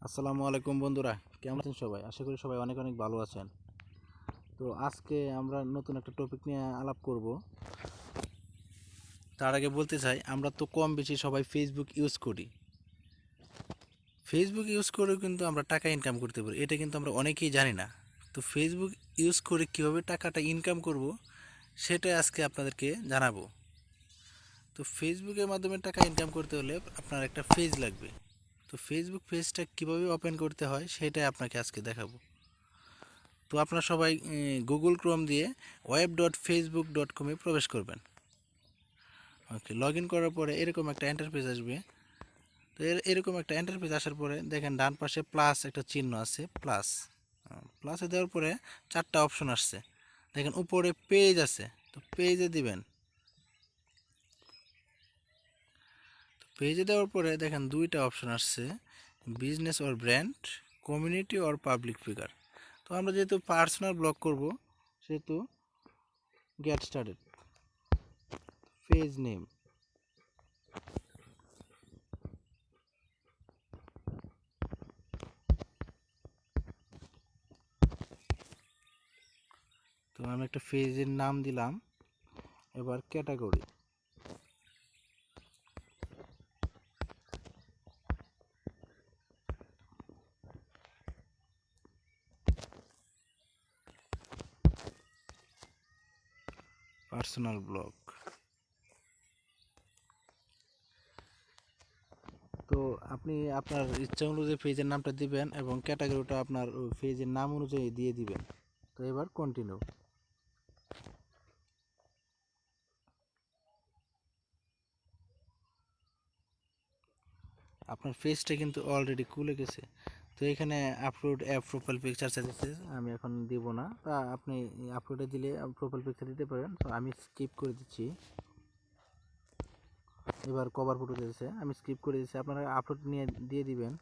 আসসালামু আলাইকুম বন্ধুরা, কেমন আছেন সবাই? আশা করি সবাই অনেক অনেক ভালো আছেন। তো আজকে আমরা নতুন একটা টপিক নিয়ে আলাপ করব। তার আগে বলতে চাই, আমরা তো কম বেশি সবাই ফেসবুক ইউজ করি। ফেসবুক ইউজ করেও কিন্তু আমরা টাকা ইনকাম করতে পারি, এটা কিন্তু আমরা অনেকেই জানি না। তো ফেসবুক ইউজ করে কীভাবে টাকাটা ইনকাম করব সেটাই আজকে আপনাদেরকে জানাবো। তো ফেসবুকের মাধ্যমে টাকা ইনকাম করতে হলে আপনার একটা পেজ লাগবে। তো ফেসবুক পেজটা কীভাবে ওপেন করতে হয় সেটাই আপনাকে আজকে দেখাবো। তো আপনারা সবাই গুগল ক্রোম দিয়ে web.facebook.com-এ প্রবেশ করবেন। ওকে, লগ ইন করার পরে এরকম একটা ইন্টারফেস আসবে। তো এরকম একটা ইন্টারফেস আসার পরে দেখেন ডান পাশে প্লাস একটা চিহ্ন আছে, প্লাসে দেওয়ার পরে চারটা অপশন আসছে। দেখেন উপরে পেজ আছে, তো পেজে দিবেন। তো পেজে দেওয়ার পরে দেখেন দুইটা অপশন আসছে, business or brand, community or public figure. তো আমরা যেহেতু পার্সোনাল ব্লগ করব সেহেতু গেট স্টার্টেড, পেজ নেম। তো আমি একটা পেজের নাম দিলাম। এবার ক্যাটাগরি, পার্সোনাল ব্লগ। তো আপনি আপনার ইচ্ছা অনুযায়ী পেজের নামটা দিবেন এবং ক্যাটাগরিটা আপনার পেজের নাম অনুযায়ী দিয়ে দিবেন। তো এবার কন্টিনিউ। আপনার পেজটা কিন্তু অলরেডি খুলে গেছে। তো এখানে আপলোড অ্যাপ প্রোফাইল পিকচার চাইছে, আমি এখন দিব না। তা আপনি আপলোডে দিলে প্রোফাইল পিকচার দিতে পারেন, তো আমি স্কিপ করে দিচ্ছি। এবার কভার ফটো দিয়েছে, আমি স্কিপ করে দিচ্ছি। আপনারা আপলোড নিয়ে দিয়ে দিবেন।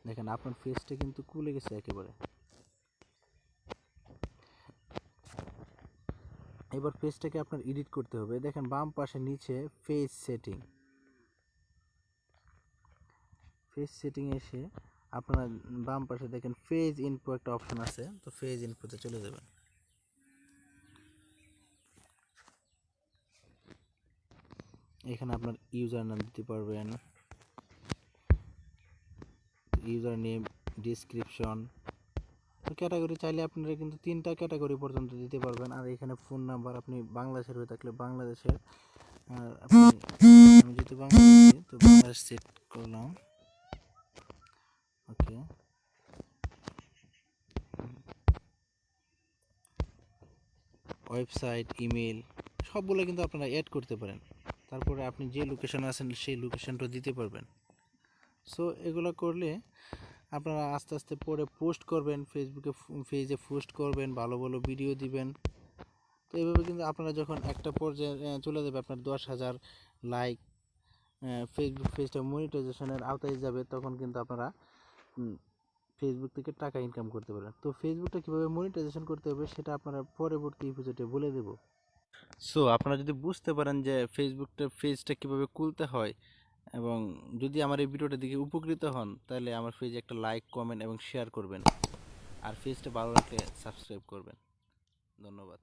দেখেন আপনার পেজটা কিন্তু খুলে গেছে একেবারে। এবার পেজটাকে আপনার এডিট করতে হবে। দেখেন বাম পাশে নিচে পেজ সেটিং, পেজ সেটিং এসে আপনারা বাম পাশে দেখেন পেজ ইনফো একটা অপশন আছে, তো পেজ ইনফোতে চলে যাবেন। এখানে আপনার ইউজার নাম দিতে পারবেন, ইউজার নেম, ডিসক্রিপশন। ক্যাটাগরি চাইলে আপনারা কিন্তু 3টা ক্যাটাগরি পর্যন্ত দিতে পারবেন। আর এখানে ফোন নাম্বার, আপনি বাংলাদেশের হয়ে থাকলে বাংলাদেশের, আর আপনি, আমি যেহেতু বাংলাদেশি তো বাংলাদেশ সেট করলাম। ওকে, ওয়েবসাইট, ইমেল সবগুলো কিন্তু আপনারা অ্যাড করতে পারেন। তারপরে আপনি যে লোকেশনে আছেন সেই লোকেশনটা দিতে পারবেন। সো এগুলো করলে আপনারা আস্তে আস্তে পরে পোস্ট করবেন, ফেসবুকে পেজে পোস্ট করবেন, ভালো ভালো ভিডিও দিবেন। তো এইভাবে কিন্তু আপনারা যখন একটা পর্যায়ে চলে যাবে আপনার 10,000 লাইক, ফেসবুক পেজটা মনিটাইজেশনের আওতায় যাবে, তখন কিন্তু আপনারা ফেসবুক থেকে টাকা ইনকাম করতে পারবেন। তো ফেসবুকটা কীভাবে মনিটাইজেশন করতে হবে সেটা আপনারা পরবর্তী এপিসোডে বলে দেব। সো আপনারা যদি বুঝতে পারেন যে ফেসবুকটা পেজটা কীভাবে খুলতে হয়, এবং যদি আমার এই ভিডিওটা দেখে উপকৃত হন, তাহলে আমার পেজে একটা লাইক, কমেন্ট এবং শেয়ার করবেন। আর পেজটা ভালো লাগলে সাবস্ক্রাইব করবেন। ধন্যবাদ।